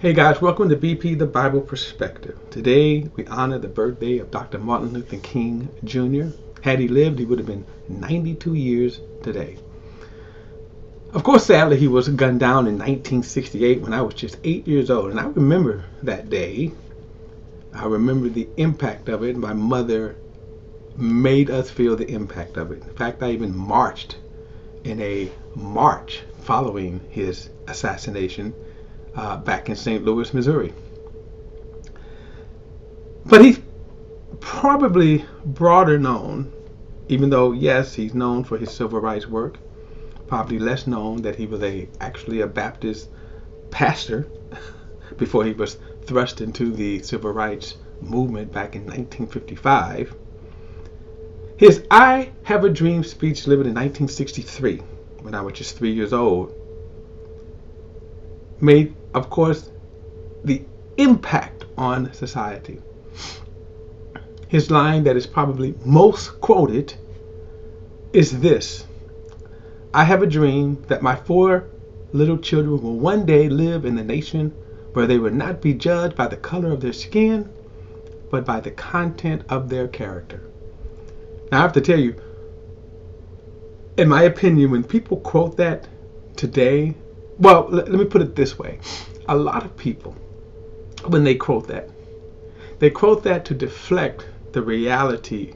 Hey guys, welcome to BP The Bible Perspective. Today we honor the birthday of Dr. Martin Luther King Jr. Had he lived, he would have been 92 years today. Of course, sadly, he was gunned down in 1968 when I was just 8 years old. And I remember that day. I remember the impact of it. My mother made us feel the impact of it. In fact, I even marched in a march following his assassination back in St. Louis, Missouri. But he's probably broader known, even though, yes, he's known for his civil rights work, probably less known that he was actually a Baptist pastor before he was thrust into the civil rights movement back in 1955. His I Have a Dream speech delivered in 1963, when I was just 3 years old, made, of course, the impact on society. His line that is probably most quoted is this: I have a dream that my 4 little children will one day live in a nation where they will not be judged by the color of their skin, but by the content of their character. Now, I have to tell you, in my opinion, when people quote that today, well, let me put it this way. A lot of people, when they quote that to deflect the reality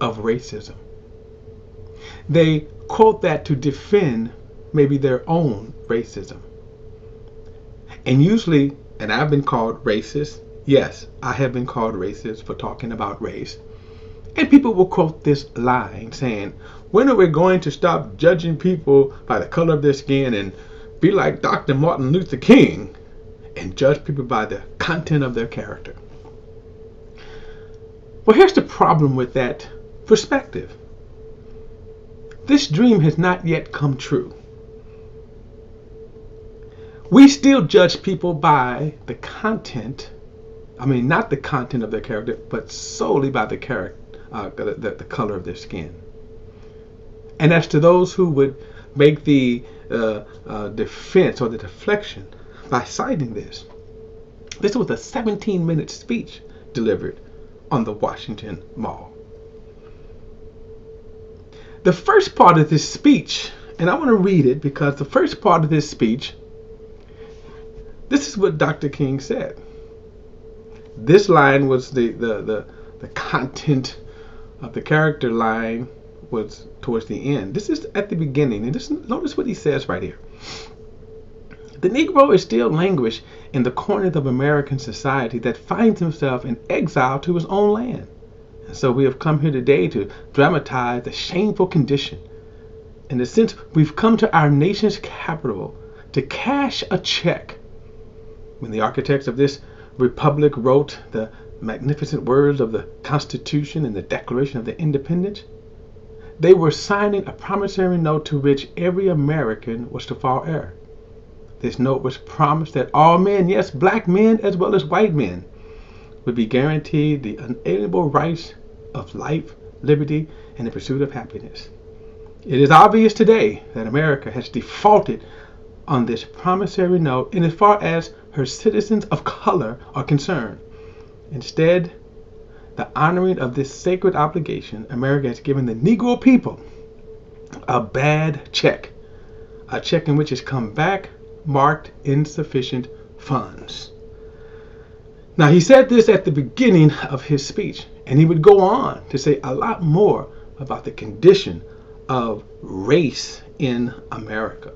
of racism. They quote that to defend maybe their own racism. And usually, and I've been called racist. Yes, I have been called racist for talking about race. And people will quote this line saying, when are we going to stop judging people by the color of their skin and be like Dr. Martin Luther King and judge people by the content of their character? Well, here's the problem with that perspective. This dream has not yet come true. We still judge people by the content, not the content of their character, but solely by the character, the color of their skin. And as to those who would make the defense or the deflection by citing this was a 17-minute speech delivered on the Washington Mall. The first part of this speech, and I want to read it because the first part of this speech, this is what Dr. King said. This line was the content of the character line was towards the end. This is at the beginning, and notice what he says right here. The Negro is still languish in the corners of American society that finds himself in exile to his own land. And so we have come here today to dramatize the shameful condition. In a sense, we've come to our nation's capital to cash a check. When the architects of this republic wrote the magnificent words of the Constitution and the Declaration of Independence, they were signing a promissory note to which every American was to fall heir. This note was promised that all men, yes, black men as well as white men, would be guaranteed the unalienable rights of life, liberty, and the pursuit of happiness. It is obvious today that America has defaulted on this promissory note in as far as her citizens of color are concerned. Instead, the honoring of this sacred obligation, America has given the Negro people a bad check, a check in which has come back marked insufficient funds. Now, he said this at the beginning of his speech, and he would go on to say a lot more about the condition of race in America.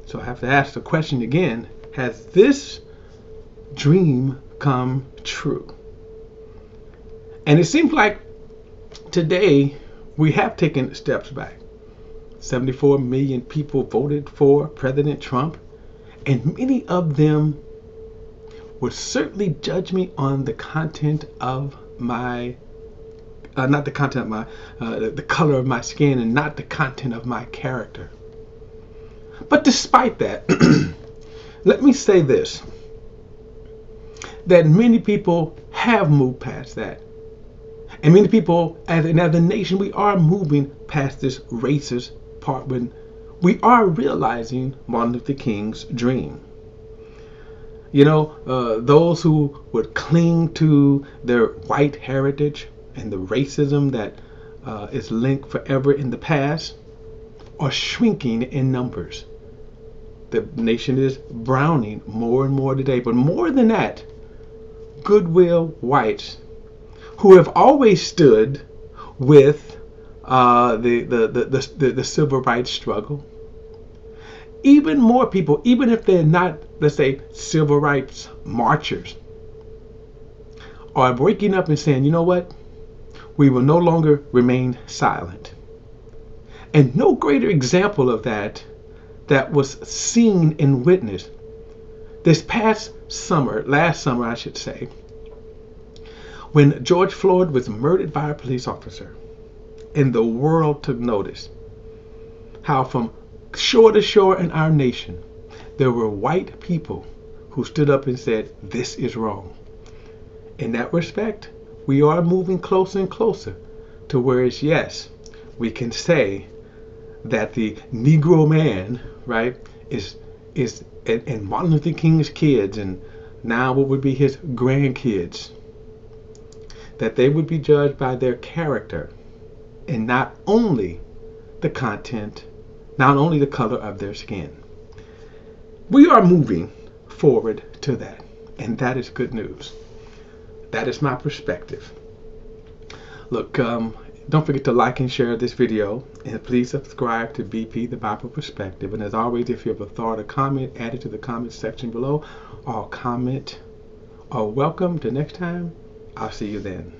So I have to ask the question again, has this dream come true? And it seems like today we have taken steps back. 74 million people voted for President Trump, and many of them would certainly judge me on the content of my, not the content of my, the color of my skin, and not the content of my character. But despite that, let me say this, that many people have moved past that. And many people, as a nation, we are moving past this racist part when we are realizing Martin Luther King's dream. Those who would cling to their white heritage and the racism that is linked forever in the past are shrinking in numbers. The nation is browning more and more today. But more than that, goodwill whites who have always stood with the civil rights struggle. Even more people, even if they're not, let's say, civil rights marchers, are waking up and saying, you know what? We will no longer remain silent. And no greater example of that was seen and witnessed this past summer, last summer I should say, when George Floyd was murdered by a police officer, and the world took notice how from shore to shore in our nation there were white people who stood up and said, this is wrong. In that respect, we are moving closer and closer to where it's, yes, we can say that the Negro man, right, is and Martin Luther King's kids, and now what would be his grandkids, that they would be judged by their character and not only the content, not only the color of their skin. We are moving forward to that, and that is good news. That is my perspective. Look, don't forget to like and share this video, and please subscribe to BP, the Bible Perspective. And as always, if you have a thought or comment, add it to the comment section below. All comment are welcome. Till next time, I'll see you then.